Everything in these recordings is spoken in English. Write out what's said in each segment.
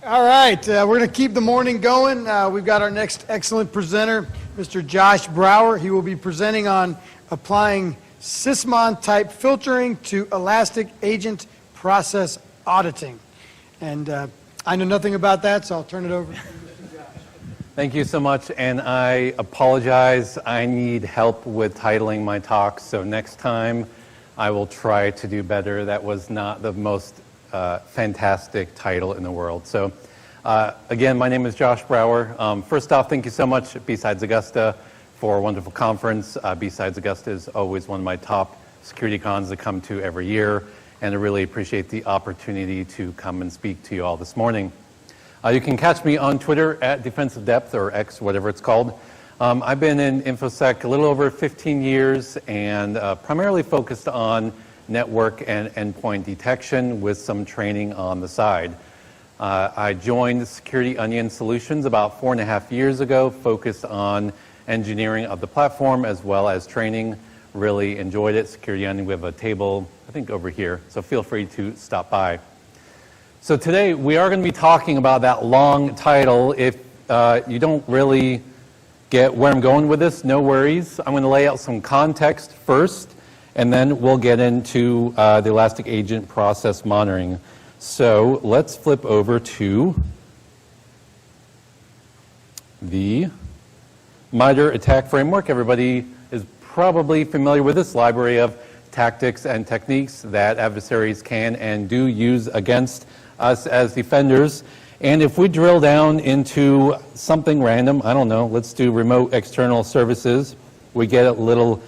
All right, we're going to keep the morning going. We've got our next excellent presenter, Mr. Josh Brower. He will be presenting on applying Sysmon-type filtering to elastic agent process auditing. And I know nothing about that, so I'll turn it over to Mr. Josh. Thank you so much, and I apologize. I need help with titling my talk, so next time I will try to do better. That was not the most fantastic title in the world. So again, my name is Josh Brower. First off, thank you so much, B-Sides Augusta, for a wonderful conference. B-Sides Augusta is always one of my top security cons to come to every year, and I really appreciate the opportunity to come and speak to you all this morning. You can catch me on Twitter at Defensive Depth, or X, whatever it's called. I've been in InfoSec a little over 15 years and primarily focused on network and endpoint detection with some training on the side. I joined Security Onion Solutions about 4.5 years ago, focused on engineering of the platform as well as training. Really enjoyed it. Security Onion, we have a table, I think, over here, so feel free to stop by. So today we are going to be talking about that long title. If you don't really get where I'm going with this, no worries. I'm going to lay out some context first, and then we'll get into the elastic agent process monitoring. So let's flip over to the MITRE ATT&CK framework. Everybody is probably familiar with this library of tactics and techniques that adversaries can and do use against us as defenders. And if we drill down into something random, I don't know, let's do remote external services, we get a little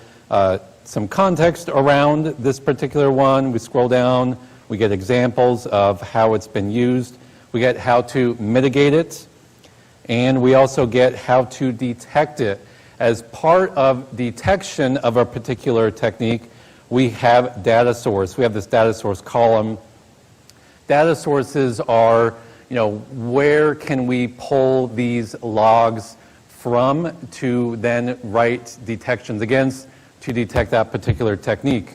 some context around this particular one. We scroll down, we get examples of how it's been used. We get how to mitigate it, and we also get how to detect it. As part of detection of a particular technique, we have data source. We have this data source column. Data sources are, where can we pull these logs from to then write detections against to detect that particular technique.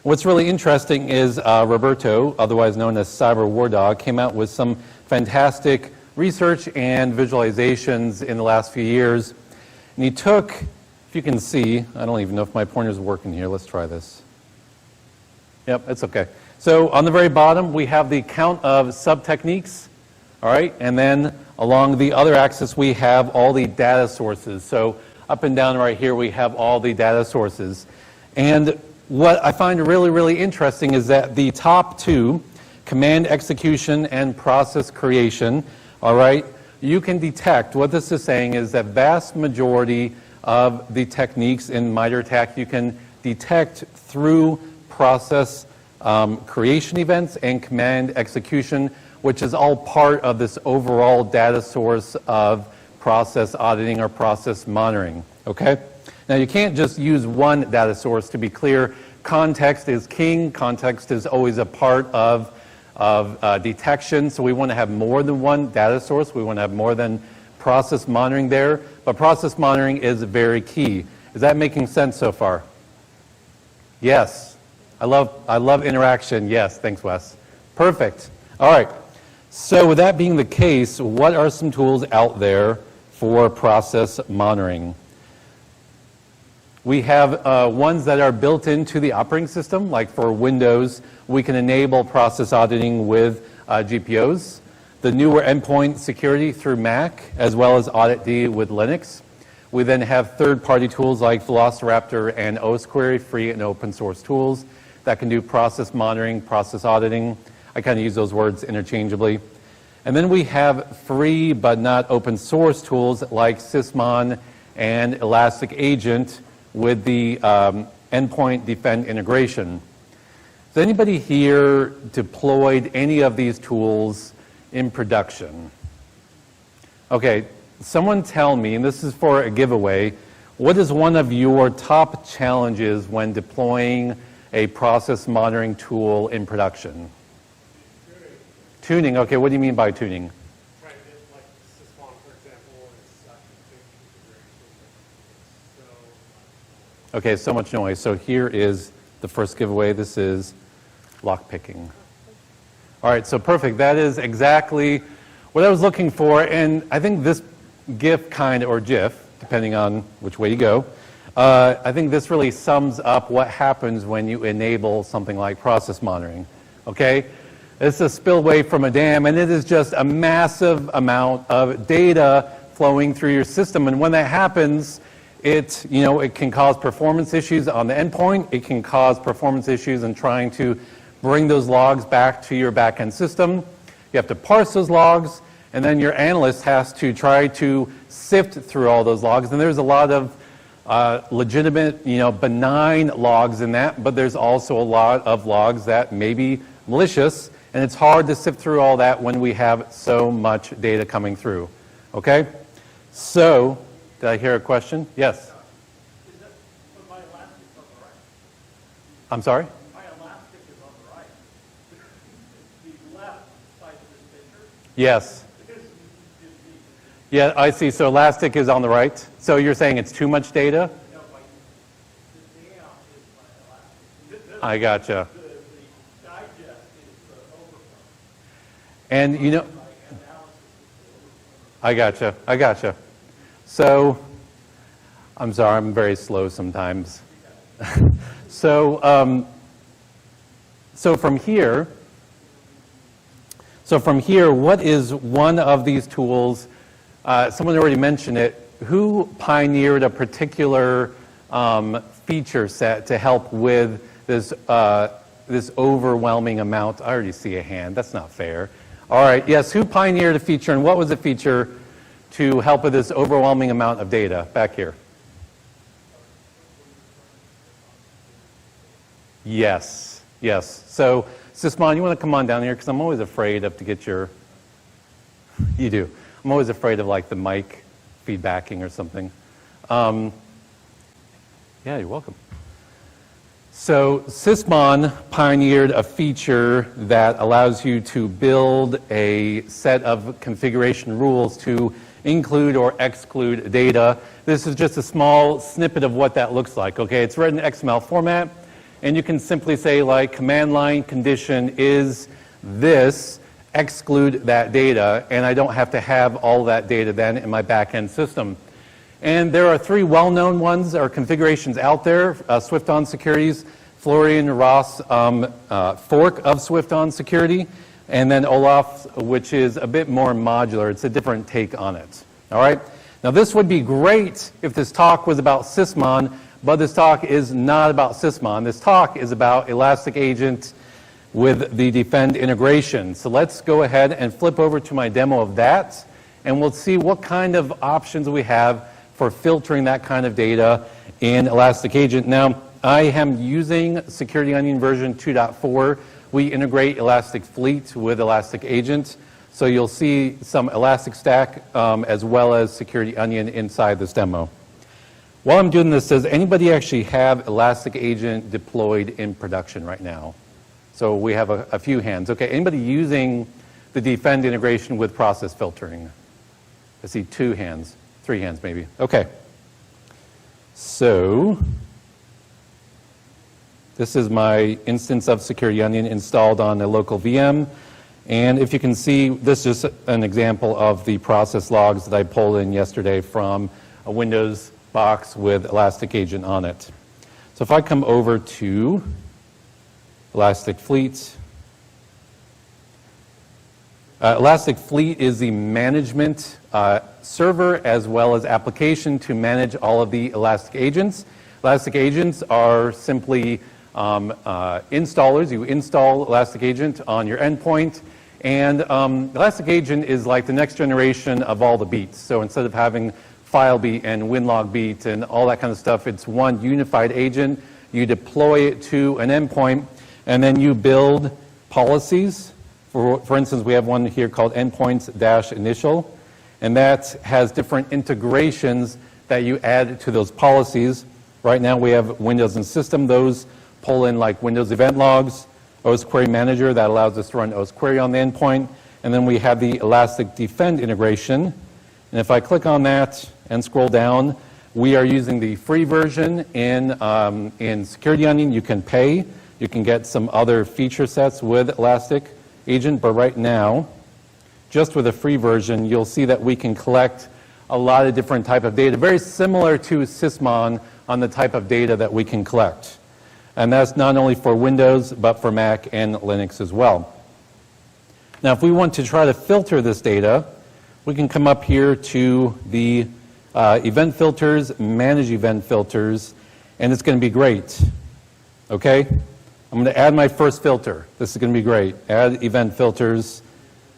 What's really interesting is Roberto, otherwise known as Cyber War Dog, came out with some fantastic research and visualizations in the last few years. And he took, if you can see, I don't even know if my pointer's working here. Let's try this. Yep, it's okay. So on the very bottom, we have the count of sub-techniques, all right? And then along the other axis, we have all the data sources. So up and down right here, we have all the data sources. And what I find really, really interesting is that the top two, command execution and process creation, all right, you can detect. What this is saying is that vast majority of the techniques in MITRE ATT&CK you can detect through process creation events and command execution, which is all part of this overall data source of process auditing or process monitoring, okay? Now you can't just use one data source. To be clear, context is king. Context is always a part of detection, so we want to have more than one data source. We want to have more than process monitoring there, but process monitoring is very key. Is that making sense so far? Yes. I love interaction. Yes, thanks, Wes. Perfect. All right. So with that being the case, what are some tools out there for process monitoring? We have ones that are built into the operating system, like for Windows, we can enable process auditing with GPOs. The newer endpoint security through Mac, as well as AuditD with Linux. We then have third-party tools like Velociraptor and OSQuery, free and open source tools that can do process monitoring, process auditing. I kind of use those words interchangeably. And then we have free but not open source tools like Sysmon and Elastic Agent with the endpoint defend integration. Has anybody here deployed any of these tools in production? Okay, someone tell me, and this is for a giveaway, what is one of your top challenges when deploying a process monitoring tool in production? Tuning, okay, what do you mean by tuning? Trying to get, like, Sysmon, for example, is configuration. Okay, so much noise. So here is the first giveaway. This is lock picking. All right, so perfect. That is exactly what I was looking for, and I think this GIF or GIF, depending on which way you go, I think this really sums up what happens when you enable something like process monitoring. Okay? It's a spillway from a dam, and it is just a massive amount of data flowing through your system. And when that happens, it can cause performance issues on the endpoint. It can cause performance issues in trying to bring those logs back to your back-end system. You have to parse those logs, and then your analyst has to try to sift through all those logs. And there's a lot of legitimate, benign logs in that, but there's also a lot of logs that may be malicious, and it's hard to sift through all that when we have so much data coming through. Okay? So, did I hear a question? Yes? My elastic is on the right. I'm sorry? My elastic is on the right. The left side of this picture Yes. is me. Yeah, I see. So Elastic is on the right. So you're saying it's too much data? No, the dam is my elastic. I gotcha. The digest is the overflow. And My analysis is the overflow. I gotcha. So, I'm sorry, I'm very slow sometimes. So from here, what is one of these tools? Someone already mentioned it. Who pioneered a particular feature set to help with this this overwhelming amount? I already see a hand. That's not fair. All right. Yes. Who pioneered a feature, and what was the feature to help with this overwhelming amount of data? Back here. Yes. So, Sysmon, you want to come on down here? Because I'm always afraid to get your... You do. I'm always afraid of like the mic feedbacking or something. Yeah, you're welcome. So Sysmon pioneered a feature that allows you to build a set of configuration rules to include or exclude data. This is just a small snippet of what that looks like. Okay, it's written in XML format, and you can simply say like command line condition is this, exclude that data, and I don't have to have all that data then in my back-end system. And there are three well-known ones or configurations out there: Swift-on Security's Florian Ross fork of Swift-on Security, and then Olaf, which is a bit more modular. It's a different take on it. All right. Now this would be great if this talk was about Sysmon, but this talk is not about Sysmon. This talk is about Elastic Agent with the Defend integration. So let's go ahead and flip over to my demo of that, and we'll see what kind of options we have for filtering that kind of data in Elastic Agent. Now, I am using Security Onion version 2.4. We integrate Elastic Fleet with Elastic Agent, so you'll see some Elastic Stack as well as Security Onion inside this demo. While I'm doing this, does anybody actually have Elastic Agent deployed in production right now? So we have a few hands. Okay, anybody using the Defend integration with process filtering? I see 2 hands, 3 hands maybe. Okay. So this is my instance of Security Onion installed on a local VM. And if you can see, this is just an example of the process logs that I pulled in yesterday from a Windows box with Elastic Agent on it. So if I come over to Elastic Fleet. Elastic Fleet is the management server as well as application to manage all of the Elastic Agents. Elastic Agents are simply installers. You install Elastic Agent on your endpoint, and Elastic Agent is like the next generation of all the beats. So instead of having FileBeat and WinLogBeat and all that kind of stuff, it's one unified agent. You deploy it to an endpoint, and then you build policies. For instance, we have one here called endpoints-initial, and that has different integrations that you add to those policies. Right now we have Windows and System. Those pull in like Windows event logs, OS Query Manager that allows us to run OS Query on the endpoint, and then we have the Elastic Defend integration. And if I click on that and scroll down, we are using the free version in Security Onion. You can pay. You can get some other feature sets with Elastic Agent, but right now just with a free version, you'll see that we can collect a lot of different type of data, very similar to Sysmon on the type of data that we can collect. And that's not only for Windows, but for Mac and Linux as well. Now, if we want to try to filter this data, we can come up here to the event filters, manage event filters, and it's going to be great. Okay? I'm going to add my first filter. This is going to be great. Add event filters,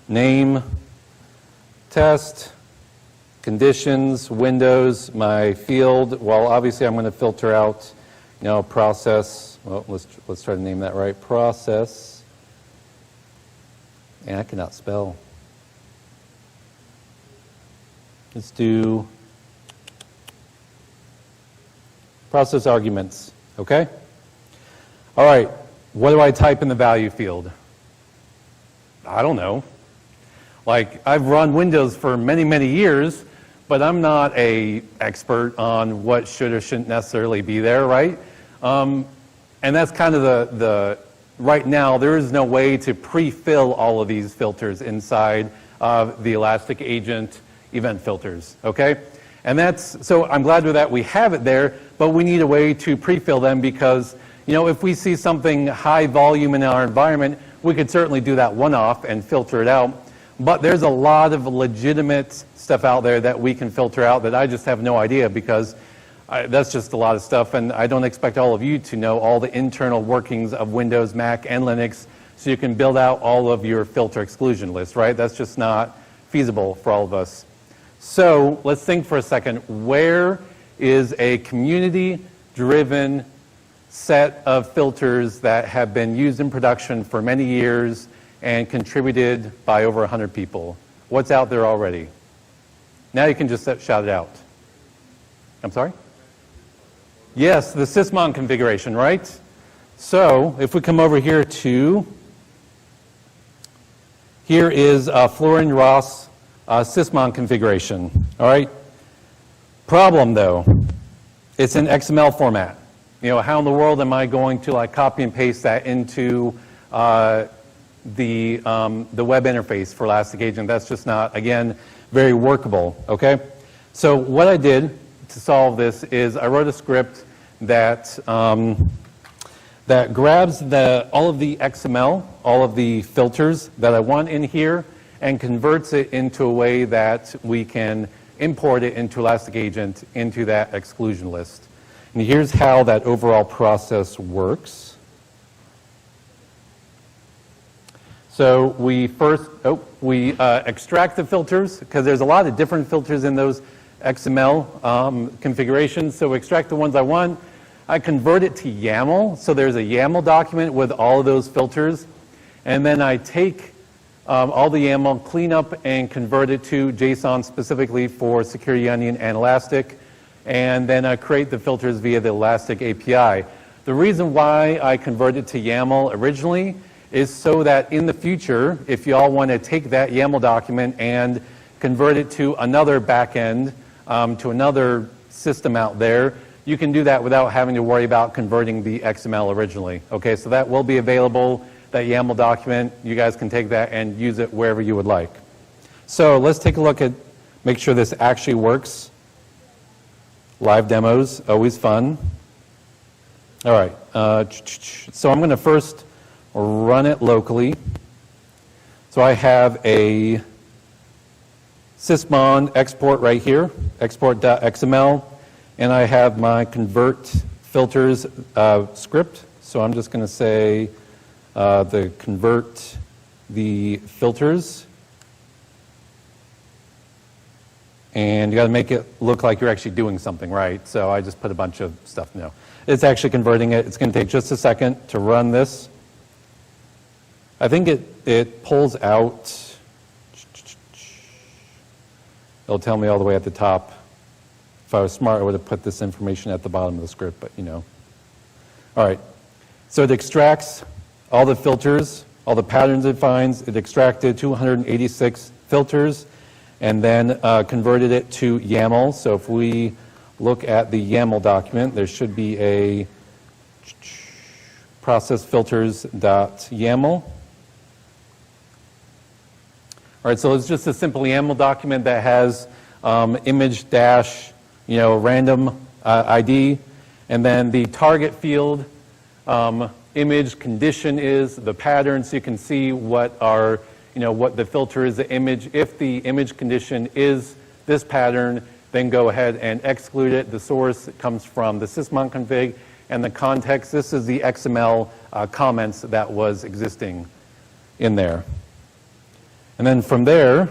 name, test, conditions, Windows, my field. Well, obviously I'm going to filter out, process. Well, let's try to name that right. Process. And I cannot spell. Let's do process arguments. Okay? All right. What do I type in the value field? I don't know. Like, I've run Windows for many, many years, but I'm not an expert on what should or shouldn't necessarily be there, right? And that's kind of the right now, there is no way to pre-fill all of these filters inside of the Elastic Agent event filters, okay? And so I'm glad with that we have it there, but we need a way to pre-fill them because, if we see something high volume in our environment, we could certainly do that one-off and filter it out. But there's a lot of legitimate stuff out there that we can filter out that I just have no idea because that's just a lot of stuff, and I don't expect all of you to know all the internal workings of Windows, Mac, and Linux so you can build out all of your filter exclusion list, right? That's just not feasible for all of us. So let's think for a second. Where is a community-driven set of filters that have been used in production for many years and contributed by over 100 people? What's out there already? Now you can just shout it out. I'm sorry? Yes, the Sysmon configuration, right? So if we come over here here is Florian Ross Sysmon configuration, all right? Problem though, it's in XML format. How in the world am I going to copy and paste that into the web interface for Elastic Agent? That's just not, again, very workable, okay? So what I did to solve this is I wrote a script that that grabs all of the XML, all of the filters that I want in here, and converts it into a way that we can import it into Elastic Agent into that exclusion list. And here's how that overall process works. So we first, extract the filters, because there's a lot of different filters in those XML configurations. So we extract the ones I want. I convert it to YAML. So there's a YAML document with all of those filters. And then I take all the YAML, clean up, and convert it to JSON specifically for Security Onion and Elastic. And then I create the filters via the Elastic API. The reason why I converted to YAML originally is so that in the future, if you all want to take that YAML document and convert it to another backend, to another system out there, you can do that without having to worry about converting the XML originally. Okay, so that will be available, that YAML document. You guys can take that and use it wherever you would like. So let's take a look at, make sure this actually works. Live demos, always fun. All right, so I'm going to first run it locally. So I have a Sysmon export right here, export.xml, and I have my convert filters script. So I'm just going to say the convert the filters. And you got to make it look like you're actually doing something, right? So I just put a bunch of stuff. No, it's actually converting it. It's going to take just a second to run this. I think it pulls out. It'll tell me all the way at the top. If I was smart, I would have put this information at the bottom of the script, but All right. So it extracts all the filters, all the patterns it finds. It extracted 286 filters and then converted it to YAML. So if we look at the YAML document, there should be a process filters.yaml. All right, so it's just a simple YAML document that has image dash, random ID, and then the target field image condition is the pattern, so you can see what our, what the filter is, the image. If the image condition is this pattern, then go ahead and exclude it. The source comes from the Sysmon config, and the context, this is the XML comments that was existing in there. And then from there,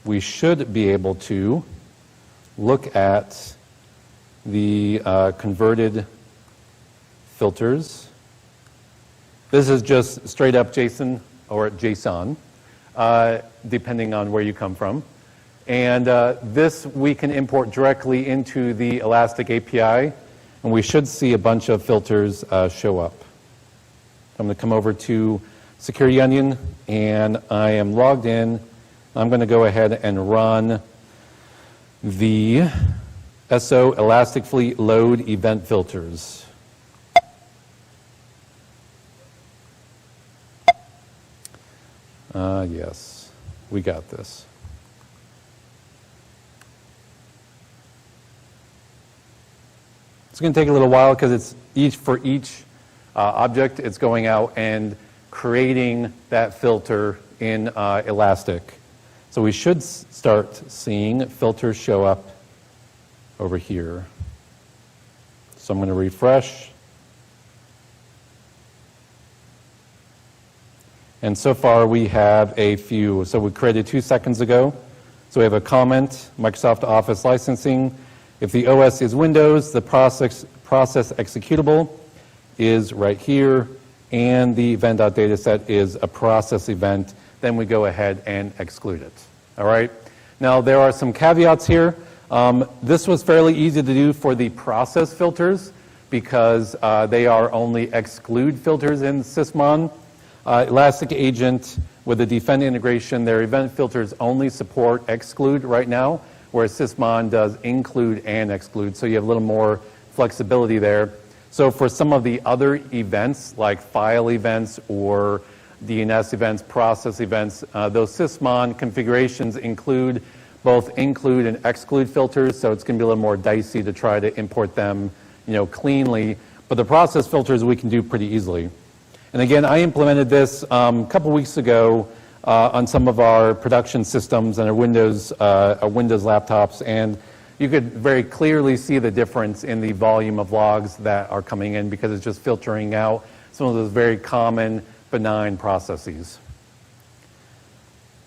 we should be able to look at the converted filters. This is just straight up JSON or JSON, depending on where you come from. And this we can import directly into the Elastic API, and we should see a bunch of filters show up. I'm going to come over to Security Onion, and I am logged in. I'm going to go ahead and run the SO Elastic Fleet load event filters. Yes, we got this. It's going to take a little while because it's for each object, it's going out and creating that filter in Elastic. So we should start seeing filters show up over here. So I'm going to refresh. And so far we have a few. So we created 2 seconds ago. So we have a comment, Microsoft Office licensing. If the OS is Windows, the process executable is right here, and the event.dataset is a process event. Then we go ahead and exclude it. All right? Now, there are some caveats here. This was fairly easy to do for the process filters because they are only exclude filters in Sysmon. Elastic Agent with the Defend integration, their event filters only support exclude right now, whereas Sysmon does include and exclude, so you have a little more flexibility there. So for some of the other events, like file events or DNS events, process events, those Sysmon configurations include both include and exclude filters, so it's going to be a little more dicey to try to import them, cleanly. But the process filters we can do pretty easily. And again, I implemented this a couple weeks ago on some of our production systems and our Windows laptops, and you could very clearly see the difference in the volume of logs that are coming in because it's just filtering out some of those very common benign processes.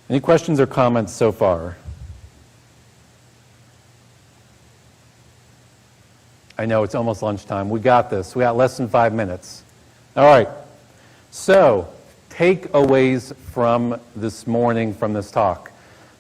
Any questions or comments so far? I know it's almost lunchtime. We got this. We got less than 5 minutes. All right. So, takeaways from this morning from this talk.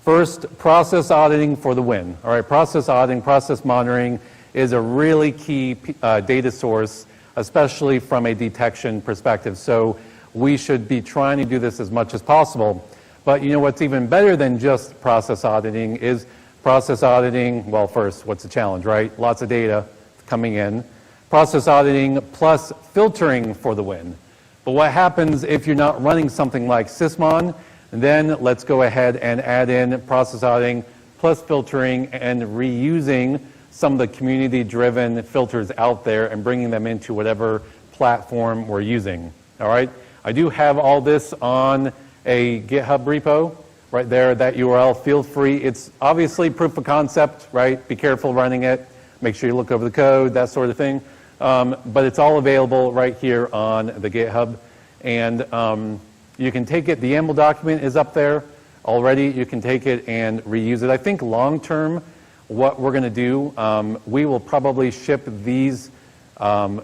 First, process auditing for the win. All right, process auditing, process monitoring is a really key data source, especially from a detection perspective. So we should be trying to do this as much as possible. But what's even better than just process auditing is process auditing, well, first, what's the challenge, right? Lots of data coming in. Process auditing plus filtering for the win. But what happens if you're not running something like Sysmon? Then let's go ahead and add in process auditing plus filtering and reusing some of the community-driven filters out there and bringing them into whatever platform we're using. All right? I do have all this on a GitHub repo right there, that URL. Feel free. It's obviously proof of concept, right? Be careful running it. Make sure you look over the code, that sort of thing. But it's all available right here on the GitHub. And you can take it, the YAML document is up there already. You can take it and reuse it. I think long term, what we're going to do, we will probably ship these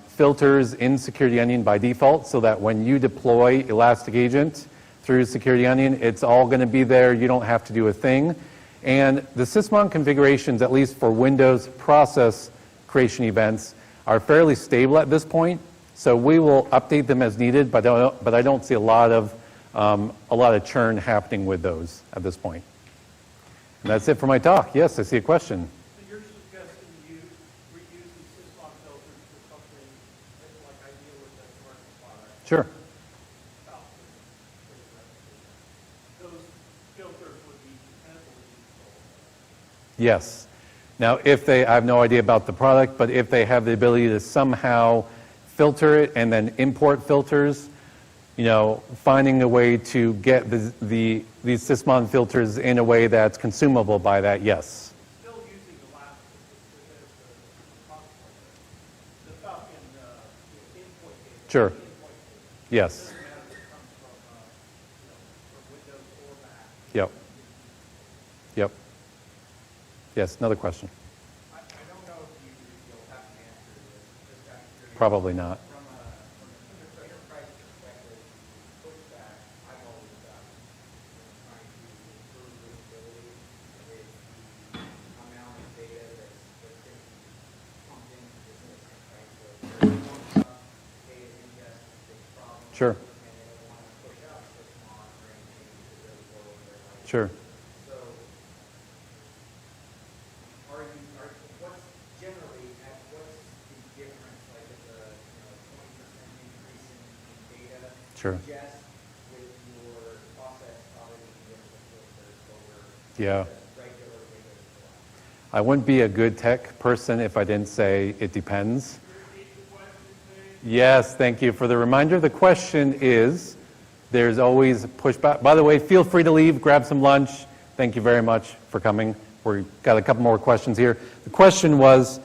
filters in Security Onion by default so that when you deploy Elastic Agent through Security Onion, it's all going to be there. You don't have to do a thing. And the Sysmon configurations, at least for Windows process creation events, are fairly stable at this point. So we will update them as needed, but I don't see a lot of churn happening with those at this point. And that's it for my talk. Yes, I see a question. So you're suggesting you reuse the Sysmon filters for something like I deal with that commercial product? Sure. Those filters would Yes. Now, if they, I have no idea about the product, but if they have the ability to somehow filter it and then import filters, you know, finding a way to get these Sysmon filters in a way that's consumable by that, yes. Still using the last, the stuff in endpoint data. Sure. Endpoint data. Yes. Doesn't matter if it comes from Windows or Mac. Yep. Yep. Yes, another question. I don't know if you'll have to answer this, just out of curiosity. Probably not. From an enterprise perspective, pushback, I've always gotten when trying to improve visibility is the amount of data that's going to be pumped into the system, right? So if there's one data ingest is a big problem. Sure. And they don't want to push out Sysmon or anything to really go over their life. Sure. So, what's generally, what's the difference, like if a 20% increase in data Sure. ingest with your process auditing with the filters over Yeah. the regular data flow? I wouldn't be a good tech person if I didn't say it depends. Yes, thank you for the reminder. The question is, there's always pushback. By the way, feel free to leave, grab some lunch. Thank you very much for coming. We've got a couple more questions here. The question was,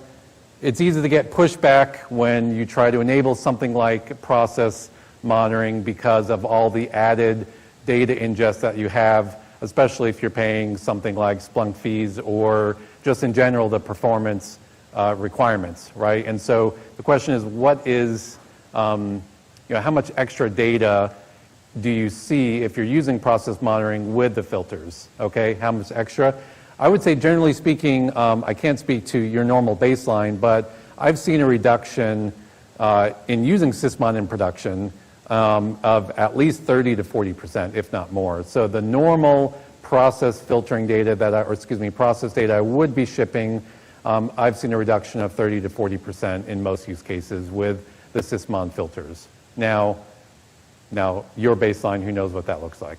it's easy to get pushback when you try to enable something like process monitoring because of all the added data ingest that you have, especially if you're paying something like Splunk fees or just in general the performance requirements, right? And so the question is, what is, how much extra data do you see if you're using process monitoring with the filters, okay? How much extra? I would say, generally speaking, I can't speak to your normal baseline, but I've seen a reduction in using Sysmon in production of at least 30 to 40%, if not more. So the normal process filtering data process data I would be shipping, I've seen a reduction of 30 to 40% in most use cases with the Sysmon filters. Now, your baseline, who knows what that looks like?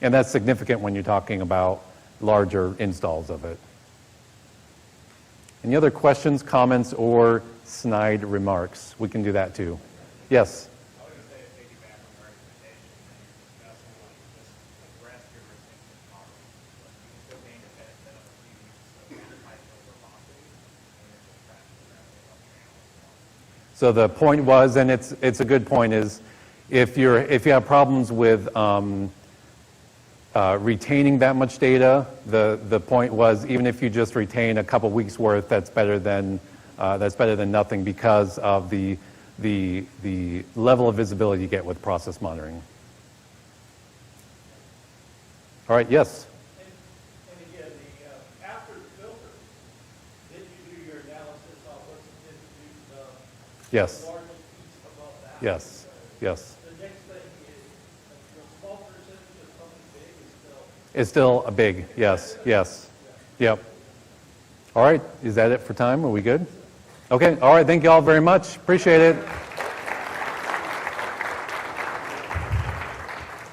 And that's significant when you're talking about larger installs of it. Any other questions, comments, or snide remarks? We can do that too. Yes? I was going to say, to piggyback on the recommendation that you're discussing, like just address your retention model. But you can still gain the benefit of a few use of enterprise velocity, and then just track the revenue up channel. So the point was, and it's a good point, is if you have problems with retaining that much data, the point was, even if you just retain a couple weeks worth, that's better than nothing because of the level of visibility you get with process monitoring. All right. Yes. And again, after the filter, then you do your analysis on what's the distribution of Yes. the largest piece above that. Yes. Yes. The next thing is, a small percentage of something big is still. It's still a big, yes, yes. Yep. All right, is that it for time? Are we good? Okay, all right, thank you all very much. Appreciate it.